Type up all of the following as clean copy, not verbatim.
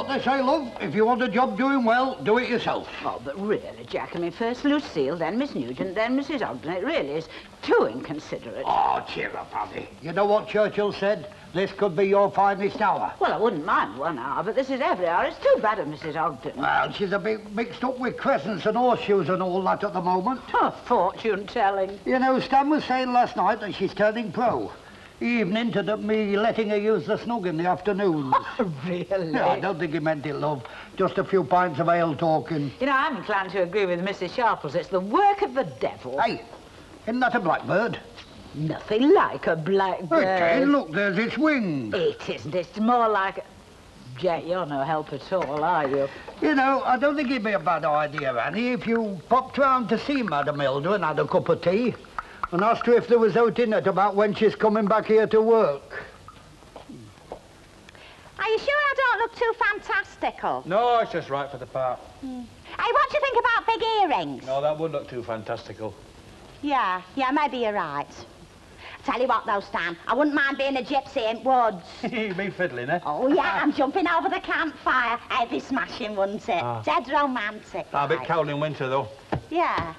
what they say, love. If you want a job doing well, do it yourself. Oh, but really, Jack, I mean, first Lucille, then Miss Nugent, then Mrs. Ogden. It really is too inconsiderate. Oh, cheer up, honey. You know what Churchill said? This could be your finest hour. Well, I wouldn't mind 1 hour, but this is every hour. It's too bad of Mrs. Ogden. Well, she's a bit mixed up with crescents and horseshoes and all that at the moment. Oh, fortune-telling. You know, Stan was saying last night that she's turning pro. He even hinted at me letting her use the snug in the afternoons. Oh, really? Yeah, I don't think he meant it, love. Just a few pints of ale talking. You know, I'm inclined to agree with Mrs. Sharples. It's the work of the devil. Hey, isn't that a blackbird? Nothing like a blackbird. Okay, look, there's its wings. It isn't. It's more like... Jack, you're no help at all, are you? You know, I don't think it'd be a bad idea, Annie, if you popped round to see Madam Hilda and had a cup of tea and asked her if there was out in it about when she's coming back here to work. Are you sure I don't look too fantastical? No, it's just right for the part. Hey, what do you think about big earrings? No, that would look too fantastical. Yeah, maybe you're right. Tell you what, though, Stan, I wouldn't mind being a gypsy in woods. You'd be fiddling, eh? Oh, yeah, I'm jumping over the campfire. It'd be smashing, wouldn't it? Dead romantic. A bit cold in winter, though. Yeah.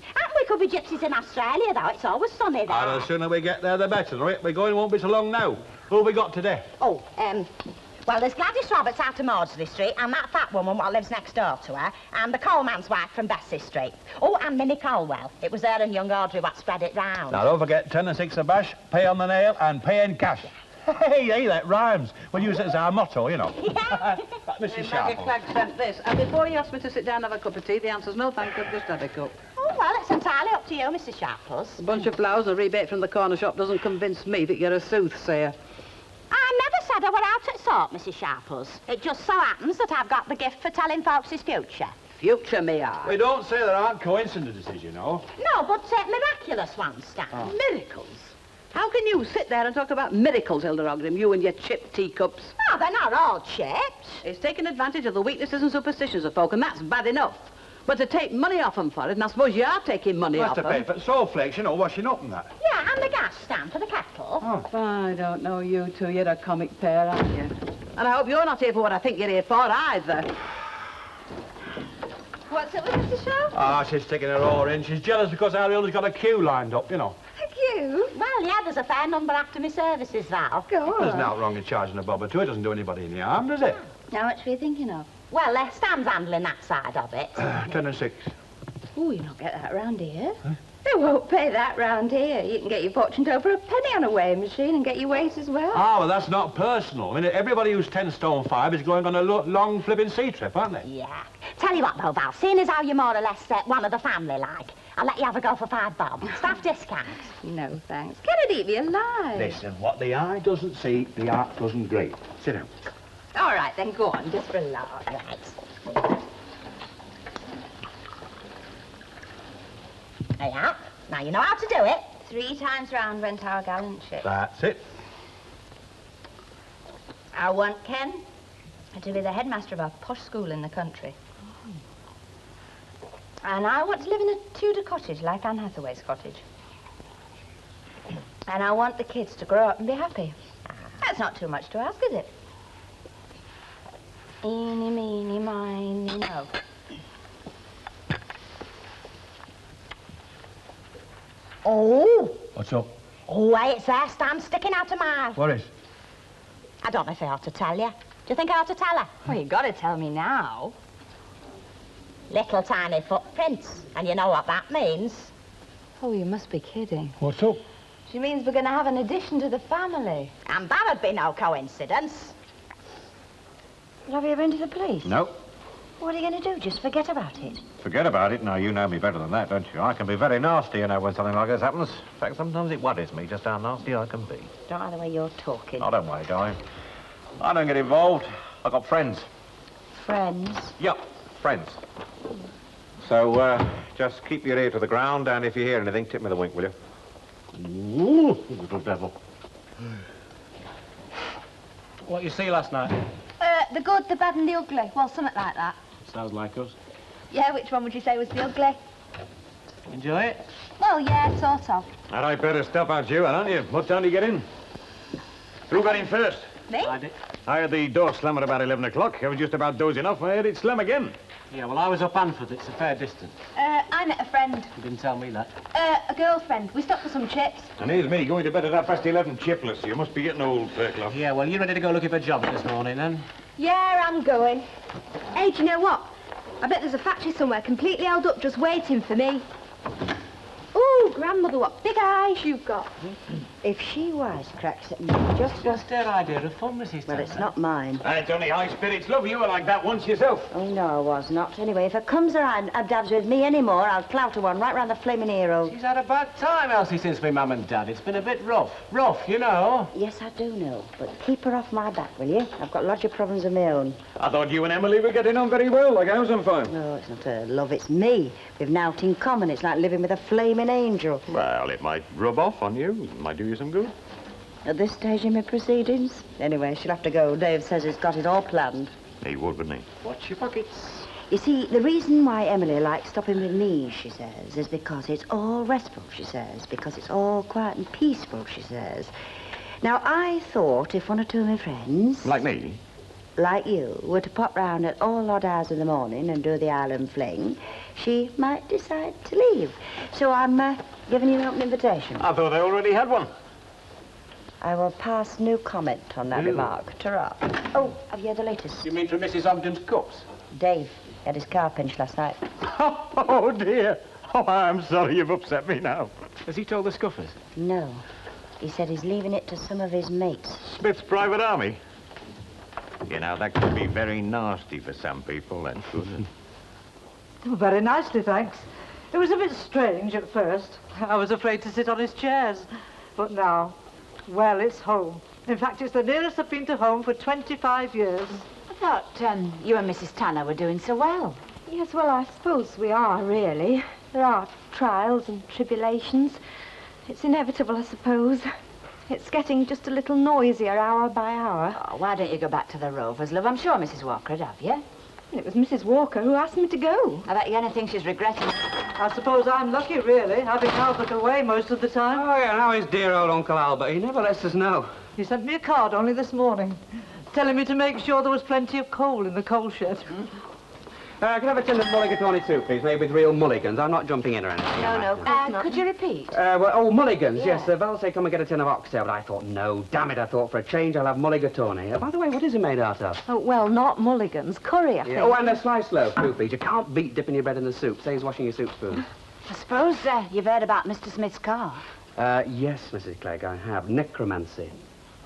And we could be gypsies in Australia, though. It's always sunny there. And the sooner we get there, the better. Right? We're going, won't be so long now. Who have we got today? Oh, well, there's Gladys Roberts out of Maudsley Street, and that fat woman what lives next door to her, and the coalman's wife from Bessie Street. Oh, and Minnie Colwell. It was her and young Audrey what spread it round. Now, don't forget 10 and 6 a bash, pay on the nail, and pay in cash. Hey, that rhymes. We'll use it as our motto, you know. Yeah. Mrs. Maggie Sharple. Clegg sent this, and before you ask me to sit down and have a cup of tea, the answer's no, thank you, just had a cup. Oh, well, it's entirely up to you, Mrs. Sharples. A bunch of flowers and a rebate from the corner shop doesn't convince me that you're a soothsayer. I never said I were out at sort, Mrs. Sharples. It just so happens that I've got the gift for telling folks his future. Future me are. We don't say there aren't coincidences, you know. No, but miraculous ones, Stan. Miracles? How can you sit there and talk about miracles, Hilda Ogden, you and your chipped teacups? No, they're not all chipped. It's taking advantage of the weaknesses and superstitions of folk, and that's bad enough. But to take money off them for it, and I suppose you are taking money off to them. pay for salt flakes, you know, washing up and that. Yeah, and the gas stand for the kettle. Oh. I don't know you two. You're a comic pair, aren't you? And I hope you're not here for what I think you're here for, either. What's it with Mr. Shaw? Ah, she's sticking her oar in. She's jealous because Ariel's got a queue lined up, you know. A queue? Well, yeah, there's a fair number after me services, Val. There's nothing wrong in charging a bob or two. It doesn't do anybody any harm, does it? How much were you thinking of? Well, Stan's handling that side of it. 10 and 6. Oh, you don't get that round here. Huh? They won't pay that round here. You can get your fortune told for a penny on a weighing machine and get your weight as well. Ah, well, that's not personal. I mean, everybody who's 10 stone 5 is going on a long flipping sea trip, aren't they? Yeah. Tell you what, though, Val, seeing as how you're more or less one of the family, like, I'll let you have a go for £5 bob. Staff discount. No, thanks. Can it eat me alive? Listen, what the eye doesn't see, the heart doesn't grieve. Sit down. All right, then, go on, just for a laugh. Right. There you are. Now you know how to do it. 3 times round went our gallant ship. That's it. I want Ken to be the headmaster of a posh school in the country. And I want to live in a Tudor cottage like Anne Hathaway's cottage. And I want the kids to grow up and be happy. That's not too much to ask, is it? Eeny, meeny, miny, no. Oh! What's up? Oh, hey, it's there, Stan, sticking out of my... What is? I don't know if I ought to tell you. Do you think I ought to tell her? Well, you got to tell me now. Little tiny footprints, and you know what that means. Oh, you must be kidding. What's up? She means we're going to have an addition to the family. And that'd be no coincidence. Well, have you been to the police? No. What are you going to do? Just forget about it? Forget about it. Now, you know me better than that, don't you? I can be very nasty, you know, when something like this happens. In fact, sometimes it worries me just how nasty I can be. Don't like the way you're talking. Oh, don't worry, darling. I don't get involved. I've got friends. Friends? Yep, friends. So, just keep your ear to the ground, and if you hear anything, tip me the wink, will you? Ooh, little devil. What you see last night? The good, the bad and the ugly. Well, something like that. Sounds like us. Yeah, which one would you say was the ugly? Enjoy it? Well, yeah, sort of. All right, better stuff, aren't you, aren't you? What time do you get in? Who got in first? Me? I did. I had the door slam at about 11 o'clock. I was just about dozing off. I heard it slam again. Yeah, well, I was up Anford. It's a fair distance. I met a friend. You didn't tell me that. A girlfriend. We stopped for some chips. And here's me going to bed at 11:30 chipless. You must be getting old, Fairclough. Yeah, well, you ready to go looking for jobs this morning, then? Yeah, I'm going. Hey, do you know what? I bet there's a factory somewhere completely held up just waiting for me. Ooh, grandmother, what big eyes you've got. If she wisecracks at me, Just their idea of fun, Mrs. Well, it's not mine. It's only high spirits, love. You were like that once yourself. Oh, no, I was not. Anyway, if it comes around and dabs with me anymore, I'll clout her one right round the flaming ear. She's had a bad time, Elsie, since me mum and dad. It's been a bit rough. Rough, you know. Yes, I do know. But keep her off my back, will you? I've got lots of problems of my own. I thought you and Emily were getting on very well, like house on fire. No, it's not her love, it's me. We've naught in common. It's like living with a flaming angel. Well, it might rub off on you. It might do you some good. At this stage in my proceedings? Anyway, she'll have to go. Dave says he's got it all planned. He would, wouldn't he? Watch your pockets. You see, the reason why Emily likes stopping with me, she says, is because it's all restful, she says, because it's all quiet and peaceful, she says. Now, I thought if one or two of my friends... Like me? Like you, were to pop round at all odd hours in the morning and do the island fling, she might decide to leave. So I'm giving you an open invitation. I thought I already had one. I will pass no comment on that remark. Ta-ra. Oh, have you heard the latest? You mean from Mrs. Ogden's cups? Dave had his car pinched last night. Oh, dear. Oh, I'm sorry you've upset me now. Has he told the scuffers? No. He said he's leaving it to some of his mates. Smith's private army. You know, that could be very nasty for some people, then, couldn't it? Oh, very nicely, thanks. It was a bit strange at first. I was afraid to sit on his chairs. But now, well, it's home. In fact, it's the nearest I've been to home for 25 years. I thought you and Mrs. Tanner were doing so well. Yes, well, I suppose we are, really. There are trials and tribulations. It's inevitable, I suppose. It's getting just a little noisier hour by hour. Oh, why don't you go back to the Rovers, love? I'm sure Mrs. Walker would have you. It was Mrs. Walker who asked me to go. I bet you anything she's regretting. I suppose I'm lucky, really, having Albert away most of the time. Oh, yeah, now his dear old Uncle Albert. He never lets us know. He sent me a card only this morning, telling me to make sure there was plenty of coal in the coal shed. Can I have a tin of mulligatawny soup, please? Made with real mulligans. I'm not jumping in or anything. No, could you repeat? Mulligans, Yeah. yes. Val said come and get a tin of oxtail, but I thought, no, damn it, I thought for a change I'll have mulligatawny. By the way, what is it made out of? Oh, well, not mulligans. Curry, I think. Oh, and a sliced loaf, too, please. You can't beat dipping your bread in the soup. Saves washing your soup spoon. I suppose you've heard about Mr. Smith's car. Yes, Mrs. Clegg, I have. Necromancy.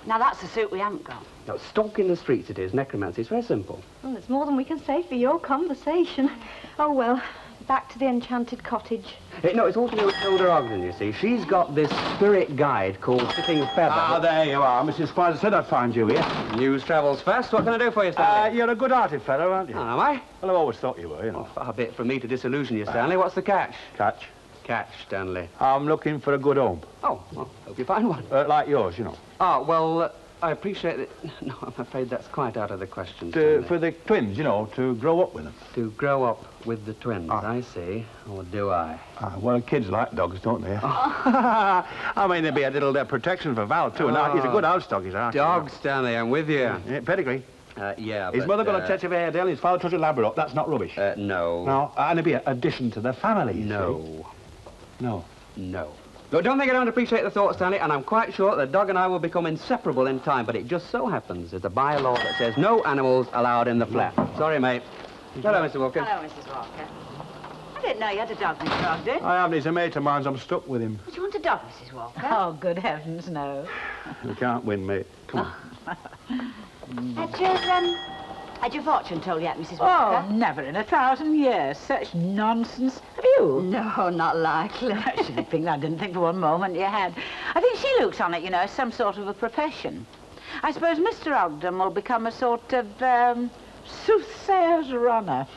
Now, that's the suit we haven't got. No, stalking the streets it is. Necromancy. It's very simple. Well, it's more than we can say for your conversation. Oh, well, back to the enchanted cottage. No, it's all to do with Hilda Ogden, you see. She's got this spirit guide called Sitting Feather. Ah, there you are. Mrs. Spicer said I'd find you here. News travels fast. What can I do for you, Stanley? You're a good-hearted fellow, aren't you? Oh, am I? Well, I've always thought you were, you know. Far be it from me to disillusion you, Stanley. What's the catch? Catch. Catch, Stanley. I'm looking for a good home. Oh, well, hope you find one. Like yours, you know. Oh, well, I appreciate it. No, I'm afraid that's quite out of the question, Stanley. For the twins, you know, to grow up with them. To grow up with the twins, I see. Or do I? Well, kids like dogs, don't they? I mean, there'd be a little protection for Val, too. Now, he's a good house dog, he's a Dog, Stanley, I'm with you. Yeah, pedigree. Yeah, His mother got a touch of Airedale, his father touch of Labrador. That's not rubbish. No. No, and it'd be an addition to the family, you No. see. No. No. Look, don't think I don't appreciate the thought, Stanley, and I'm quite sure the dog and I will become inseparable in time, but it just so happens there's a bylaw that says no animals allowed in the flat. Sorry, mate. Hello, Mr. Walker. Hello, Mrs. Walker. I didn't know you had a dog, Mr. Ogden. I haven't. He's a mate of mine. I'm stuck with him. Would you want a dog, Mrs. Walker? Oh, good heavens, no. We can't win, mate. Come on. Had your fortune told yet, Mrs. Walker? Oh, never in 1,000 years. Such nonsense. Have you? No, not likely. I didn't think for one moment you had. I think she looks on it, you know, as some sort of a profession. I suppose Mr. Ogden will become a sort of, soothsayer's runner.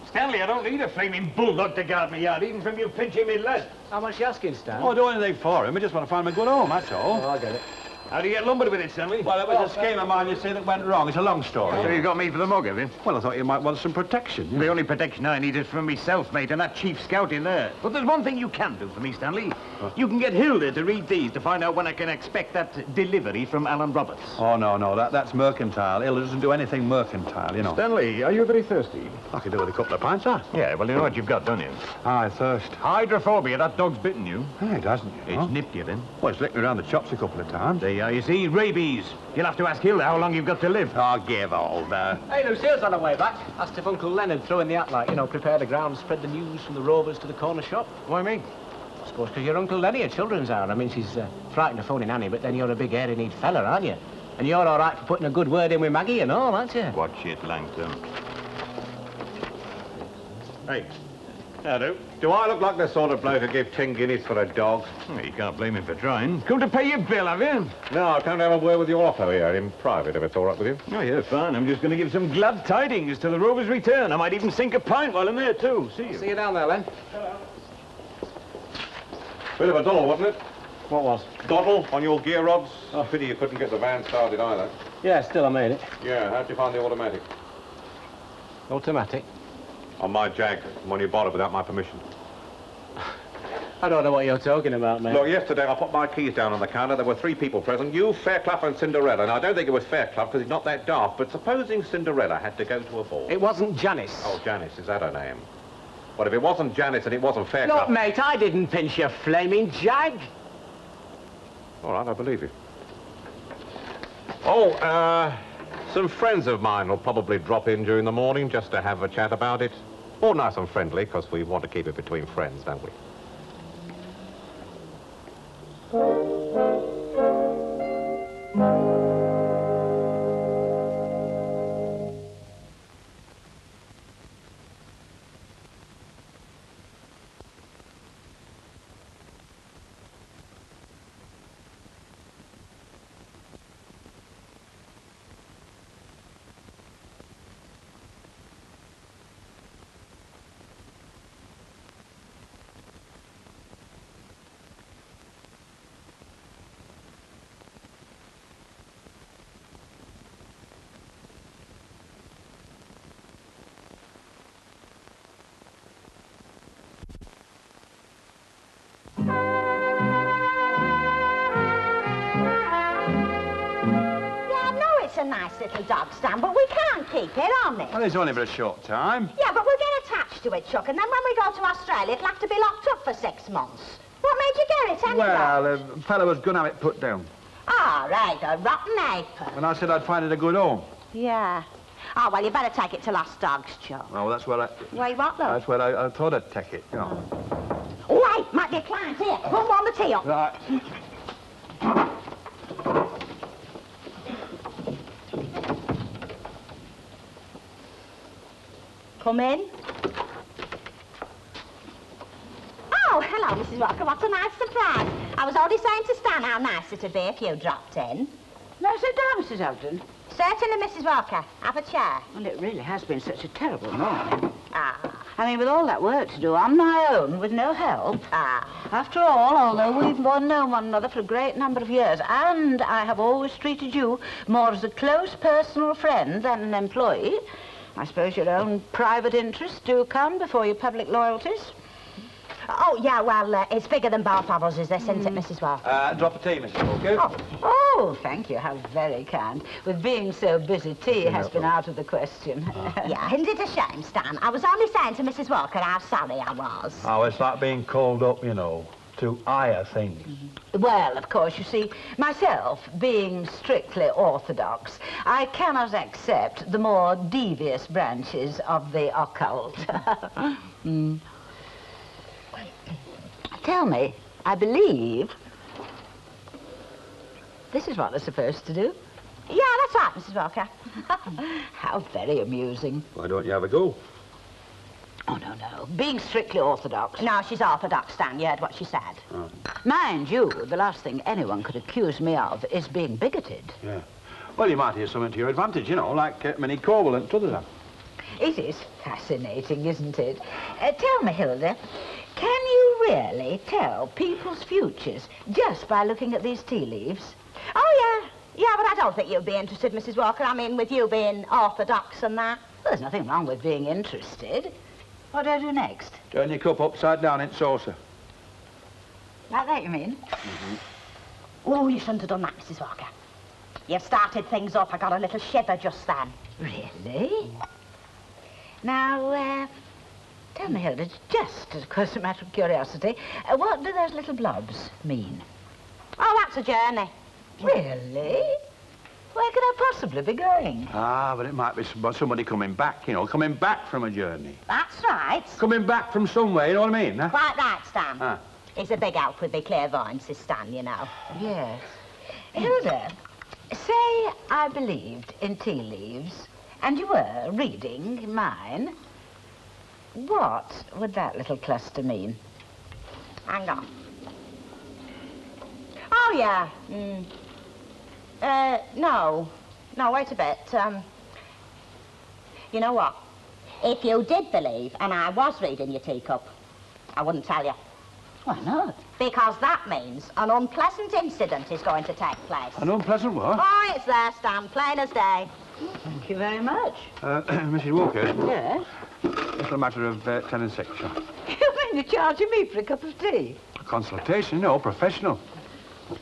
Stanley, I don't need a flaming bulldog to guard me yard, even from you pinching me lead. How much you asking, Stan? Oh, I don't want anything for him. I just want to find him a good home, that's all. Oh, I get it. How do you get lumbered with it, Stanley? Well, it was a scheme of mine, you see, that went wrong. It's a long story. So you got me for the mug, have you? Well, I thought you might want some protection. The only protection I need is from myself, mate, and that chief scout in there. But there's one thing you can do for me, Stanley. You can get Hilda to read these to find out when I can expect that delivery from Alan Roberts. Oh, no, that's mercantile. Hilda doesn't do anything mercantile, you know. Stanley, are you very thirsty? I could do with a couple of pints, huh? Yeah, well, you know what you've got, don't you? Aye, thirst. Hydrophobia, that dog's bitten you. Hey, it hasn't, It's nipped you, then. Well, it's licked me around the chops a couple of times. There you are, you see, rabies. You'll have to ask Hilda how long you've got to live. Oh, give old, Hey, Lucille's on her way back. Asked if Uncle Leonard threw in the hat, like, you know, prepare the ground, spread the news from the Rovers to the corner shop. Why me? I suppose because your Uncle Lenny at Children's Hour. I mean, she's frightened of phoning Annie, but then you're a big, hairy-kneed fella, aren't you? And you're all right for putting a good word in with Maggie and all, aren't you? Watch it, Langton. Hey. Hello. Do I look like the sort of bloke who give 10 guineas for a dog? Well, you can't blame him for trying. Come to pay your bill, have you? No, I can't have a word with your Otto here in private, if it's all right with you. Oh, yeah, fine. I'm just going to give some glad tidings till the Rovers return. I might even sink a pint while I'm there, too. See you. See you down there, Len. Bit of a doddle, wasn't it? What was? Doddle on your gear rods. Oh, pity you couldn't get the van started either. Yeah, still I made it. Yeah, how'd you find the automatic? Automatic? On my Jag, when you bought it without my permission. I don't know what you're talking about, mate. Look, yesterday I put my keys down on the counter. There were 3 people present. You, Fairclough and Cinderella. And I don't think it was Fairclough because he's not that daft. But supposing Cinderella had to go to a ball. It wasn't Janice. Oh, Janice, is that her name? But if it wasn't Janice and it wasn't Fairclough... Look, mate, I didn't pinch your flaming Jag. All right, I believe you. Oh, some friends of mine will probably drop in during the morning just to have a chat about it. All nice and friendly, because we want to keep it between friends, don't we? It's a nice little dog, Stan, but we can't keep it on it. Well, it's only for a short time. Yeah, but we'll get attached to it, Chuck, and then when we go to Australia, it'll have to be locked up for 6 months. What made you get it, anyway? Well, a fella was going to have it put down. Oh, right, a rotten apron. And I said I'd find it a good home. Yeah. Oh, well, you better take it to Lost Dogs, Chuck. Oh, well, that's where I... Wait, what, love? That's where I thought I'd take it, you know. Oh, wait, might be a client here. Go and warm the tea up. Right. Come in. Oh, hello, Mrs. Walker. What a nice surprise. I was already saying to Stan how nice it'd be if you dropped in. No, sit down, Mrs. Ogden. Certainly, Mrs. Walker. Have a chair. Well, it really has been such a terrible morning. Ah. I mean, with all that work to do on my own, with no help. Ah. After all, although we've known one another for a great number of years, and I have always treated you more as a close personal friend than an employee, I suppose your own private interests do come before your public loyalties. Oh, yeah, well, it's bigger than both of us, is this, isn't it, Mrs. Walker? Drop a tea, Mr. Walker. Oh, thank you. How very kind. With being so busy, tea has been out of the question. Yeah, isn't it a shame, Stan? I was only saying to Mrs. Walker how sorry I was. Oh, it's like being called up, you know, to higher things. Well, of course, you see, myself, being strictly orthodox, I cannot accept the more devious branches of the occult. Tell me, I believe this is what they're supposed to do. Yeah, that's right, Mrs. Walker. How very amusing. Why don't you have a go? Oh, no. Being strictly orthodox. No, she's orthodox, Stan. You heard what she said. Oh. Mind you, the last thing anyone could accuse me of is being bigoted. Yeah. Well, you might hear something to your advantage, you know, like Minnie Corwell and others have. It is fascinating, isn't it? Tell me, Hilda, can you really tell people's futures just by looking at these tea leaves? Oh, yeah. Yeah, but I don't think you'd be interested, Mrs. Walker. I mean, with you being orthodox and that. Well, there's nothing wrong with being interested. What do I do next? Turn your cup upside down in saucer. Like that, you mean? Oh, you shouldn't have done that, Mrs. Walker. You've started things up. I got a little shiver just then. Really? Now, tell me, Hilda, just of course a matter of curiosity, what do those little blobs mean? Oh, that's a journey. Really? Where could I possibly be going? Ah, but it might be somebody coming back, you know, coming back from a journey. That's right. Coming back from somewhere, you know what I mean? Huh? Quite right, Stan. Ah. He's a big help with the clairvoyance, is Stan, you know. Yes. Hilda, say I believed in tea leaves, and you were reading mine. What would that little cluster mean? Hang on. Oh, yeah. No. No, wait a bit. You know what? If you did believe, and I was reading your teacup, I wouldn't tell you. Why not? Because that means an unpleasant incident is going to take place. An unpleasant what? Oh, it's there, Stan, plain as day. Thank you very much. Mrs. Walker? Yes? It's a matter of 10 and 6. You mean you're charging me for a cup of tea? A consultation, no, professional.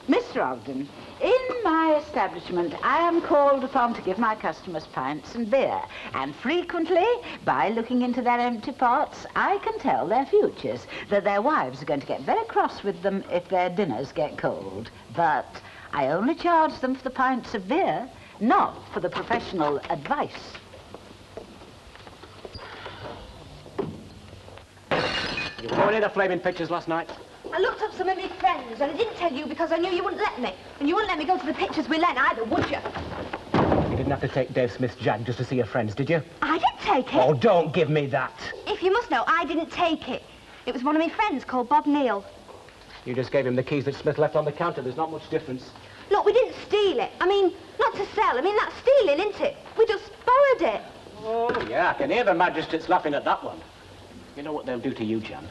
Mr. Ogden, in my establishment, I am called upon to give my customers pints and beer, and frequently, by looking into their empty pots, I can tell their futures, that their wives are going to get very cross with them if their dinners get cold. But I only charge them for the pints of beer, not for the professional advice. You pouring in the flaming pictures last night? I looked up some of my friends, and I didn't tell you because I knew you wouldn't let me. And you wouldn't let me go to the pictures with Len either, would you? You didn't have to take Dave Smith's Jag just to see your friends, did you? I didn't take it. Oh, don't give me that. If you must know, I didn't take it. It was one of my friends called Bob Neale. You just gave him the keys that Smith left on the counter. There's not much difference. Look, we didn't steal it. I mean, not to sell. I mean, that's stealing, isn't it? We just borrowed it. Oh, yeah, I can hear the magistrates laughing at that one. You know what they'll do to you, Jan?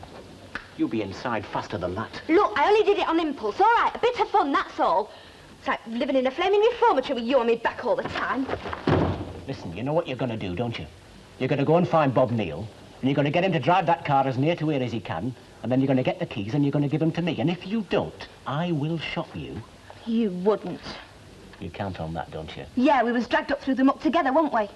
You'll be inside faster than that. Look, I only did it on impulse, all right? A bit of fun, that's all. It's like living in a flaming reformatory with you on me back all the time. Listen, you know what you're going to do, don't you? You're going to go and find Bob Neale, and you're going to get him to drive that car as near to here as he can, and then you're going to get the keys and you're going to give them to me. And if you don't, I will shot you. You wouldn't. You count on that, don't you? Yeah, we was dragged up through the muck together, weren't we?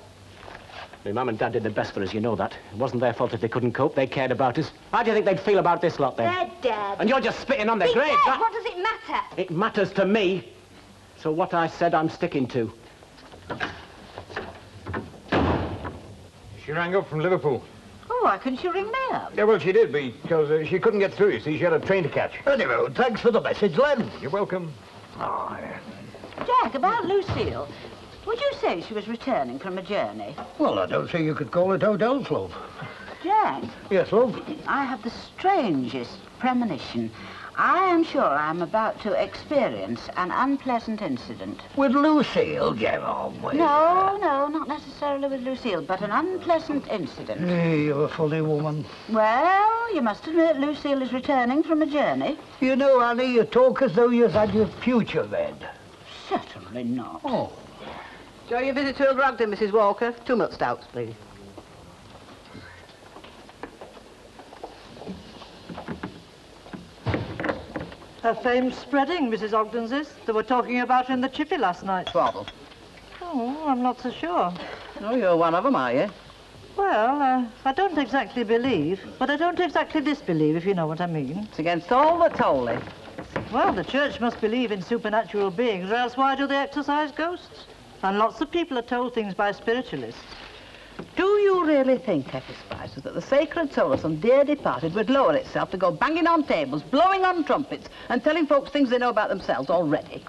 My mum and dad did their best for us, you know that. It wasn't their fault if they couldn't cope. They cared about us. How do you think they'd feel about this lot, then? They're dead. And you're just spitting on their Be graves. dead. What does it matter? It matters to me. So what I said, I'm sticking to. She rang up from Liverpool. Oh, why couldn't you ring me up? Yeah, well, she did, because she couldn't get through, you see. She had a train to catch. Anyway, thanks for the message, Len. You're welcome. Oh, yeah. Jack, about Lucille. Would you say she was returning from a journey? Well, I don't see you could call it out else, love. Jack, Yes, love? I have the strangest premonition. I am sure I'm about to experience an unpleasant incident. With Lucille, get on with. No, not necessarily with Lucille, but an unpleasant incident. Hey, you're a funny woman. Well, you must admit Lucille is returning from a journey. You know, Annie, you talk as though you've had your future read. Certainly not. Oh. Show your visit to Ogden, Mrs. Walker. 2 milk stouts, please. Her fame's spreading, Mrs. Ogden's is. They were talking about her in the chippy last night. Trouble. Oh, I'm not so sure. Oh, you're one of them, are you? Well, I don't exactly believe, but I don't exactly disbelieve, if you know what I mean. It's against all that's holy. Well, the church must believe in supernatural beings, or else why do they exorcise ghosts? And lots of people are told things by spiritualists. Do you really think, Effie Spicer, that the sacred soul of some dear departed would lower itself to go banging on tables, blowing on trumpets, and telling folks things they know about themselves already?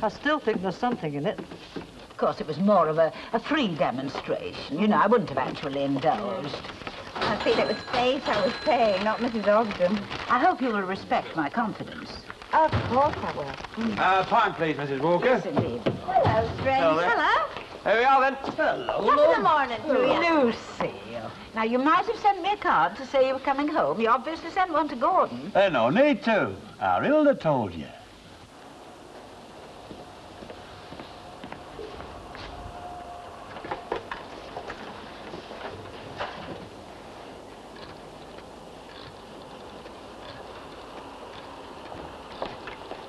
I still think there's something in it. Of course, it was more of a free demonstration. You know, I wouldn't have actually indulged. I feel it was fate I was paying, not Mrs. Ogden. I hope you will respect my confidence. Of course I will. Pine, please, Mrs. Walker. Yes, indeed. Hello, strange. Hello. Here we are, then. Hello, Top of the morning to you. Lucille. Now, you might have sent me a card to say you were coming home. You obviously sent one to Gordon. No need to. Our Hilda told you.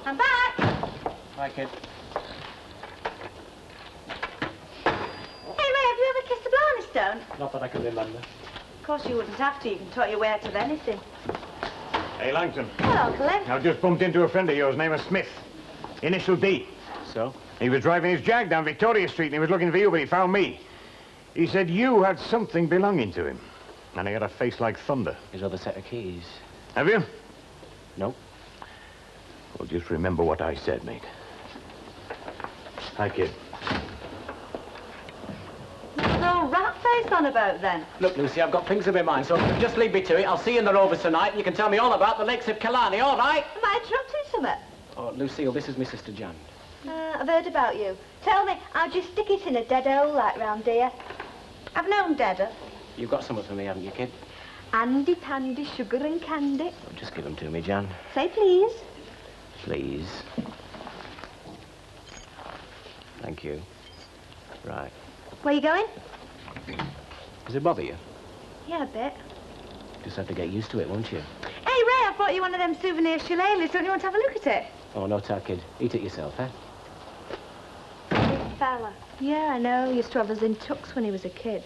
I'm back. Hi, kid. Hey, Ray, have you ever kissed a Blarney Stone? Not that I can remember. Of course you wouldn't have to. You can talk your way out of anything. Hey, Langton. Hello, Uncle Ed. I just bumped into a friend of yours named Smith. Initial D. So? He was driving his Jag down Victoria Street and he was looking for you, but he found me. He said you had something belonging to him. And he had a face like thunder. His other set of keys. Have you? No. Well, just remember what I said, mate. Hi, kid. What's the old rat face on about, then? Look, Lucy, I've got things in my mind, so just leave me to it. I'll see you in the Rovers tonight, and you can tell me all about the lakes of Killarney, all right? Am I interrupting something? Oh, Lucille, this is my sister Jan. I've heard about you. Tell me, how'd you stick it in a dead hole like round here? I've known deader. You've got something for me, haven't you, kid? Andy, pandy, sugar and candy. Oh, just give them to me, Jan. Say please. Please. Thank you. Right. Where you going? Does it bother you? Yeah, a bit. Just have to get used to it, won't you? Hey, Ray, I brought you one of them souvenir shillelaghs. Don't you want to have a look at it? Oh, no, tar, kid. Eat it yourself, eh? Big fella. Yeah, I know. He used to have us in tux when he was a kid.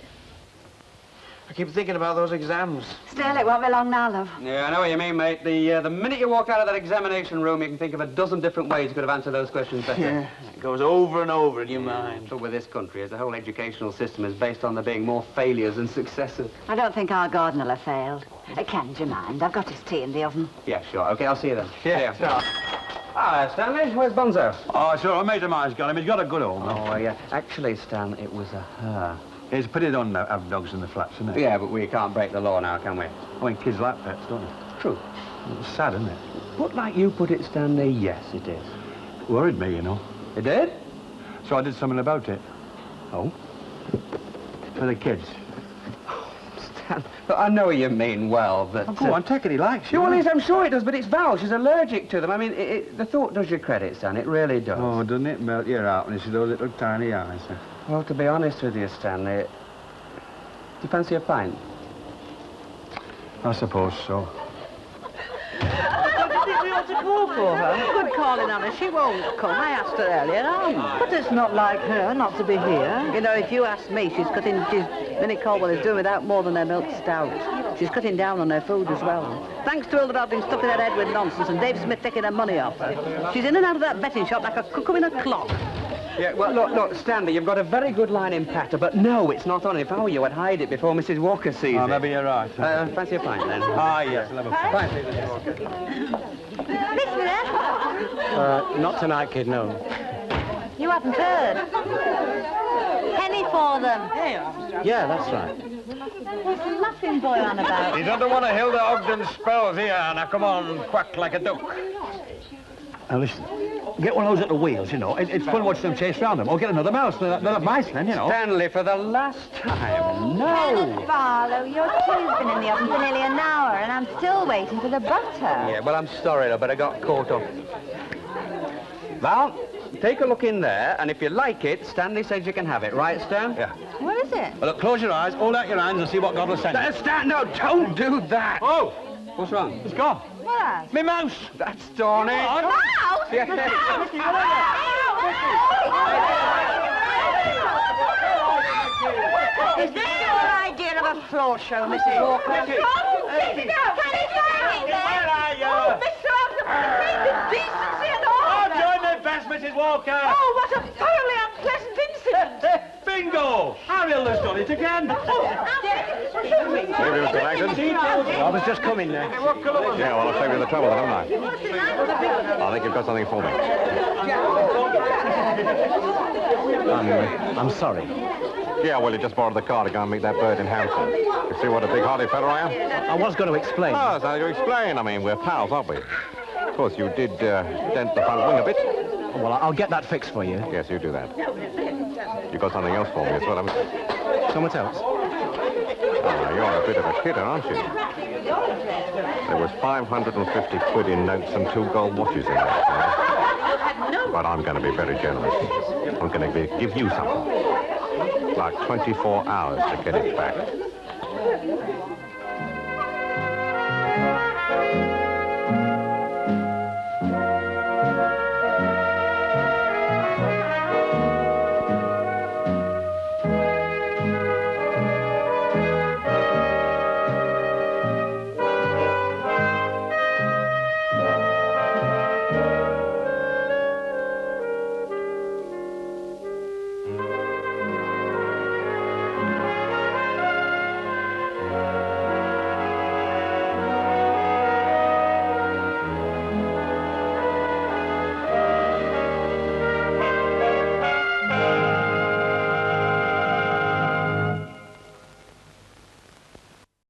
I keep thinking about those exams. Still, it won't be long now, love. Yeah, I know what you mean, mate. The minute you walk out of that examination room, you can think of a dozen different ways you could have answered those questions better. Yeah, it goes over and over in your mind. But with this country, as the whole educational system is based on there being more failures than successes. I don't think our garden will have failed. Ken, do you mind? I've got his tea in the oven. Yeah, sure. OK, I'll see you then. Yeah, sure. Hi, Stanley. Where's Bonzo? Oh, sure, a mate of mine's got him. He's got a good home. Oh, yeah. Actually, Stan, it was a her. It's pretty done to have dogs in the flats, isn't it? Yeah, but we can't break the law now, can we? I mean, kids like pets, don't they? True. It's sad, isn't it? But like you put it, Stanley, yes, it is. Worried me, you know. It did? So I did something about it. Oh? For the kids. Stan, but I know you mean well, but... Oh, go on, take it, he likes you. Yeah, well, yes, I'm sure it does, but it's Val. She's allergic to them. I mean, the thought does you credit, Stan. It really does. Oh, doesn't it melt your heart when you see those little tiny eyes? Huh? Well, to be honest with you, Stanley, do you fancy a pint? I suppose so. What do you think we ought to call for her? Good calling, Anna. She won't come. I asked her earlier on. But it's not like her not to be here. You know, if you ask me, Minnie Caldwell is doing without more than her milk stout. She's cutting down on her food as well. Thanks to Hilda being stuck in her head with nonsense and Dave Smith taking her money off her. She's in and out of that betting shop like a cuckoo in a clock. Yeah, well, look, Stanley, you've got a very good line in patter, but no, it's not on. If I were you, I'd hide it before Mrs. Walker sees it. Maybe you're right. Fancy a pint, then? Ah, yes, we'll have a pint, please, Mrs. Walker. Not tonight, kid, no. You haven't heard. Penny for them. Yeah, that's right. What's the laughing boy on about? He's under one of Hilda Ogden's spells here. Now, come on, quack like a duck. Now, listen. Get one of those little wheels, you know. It's fun watching them chase around them. Or get another mouse. They'll have mice then, you know. Stanley, for the last time, no. Barlow, your tea's been in the oven for nearly an hour, and I'm still waiting for the butter. Yeah, well, I'm sorry, though, but I got caught up. Val, take a look in there, and if you like it, Stanley says you can have it. Right, Stan? Yeah. What is it? Well, look, close your eyes, hold out your hands, and see what God will send you. Stan, no, don't do that. Oh! What's wrong? It's gone. What? Me mouse. That's Donny. Mouse? Yeah. Is this your idea of a floor show, Mrs. Walker? Oh, sit down. Can he find it there? Where are you? Oh, Mr. Adamson, decency and order. I'm doing my best, Mrs. Walker. Oh, what a thoroughly unpleasant incident. Bingo! Hilda's done it again. Maybe, Mr. Langton? I was just coming there. Yeah, well, I'll save you the trouble, don't I? I think you've got something for me. I'm sorry. Yeah, well, you just borrowed the car to go and meet that bird in Hampton. You see what a big hearty fellow I am? I was going to explain. Oh, so you explain. I mean, we're pals, aren't we? Of course, you did dent the front wing a bit. Well, I'll get that fixed for you. Yes, you do that. You got something else for me as well, haven't you? Something else? Oh, you're a bit of a kidder, aren't you? There was 550 quid in notes and 2 gold watches in that. But I'm going to be very generous. I'm going to give you something. Like 24 hours to get it back.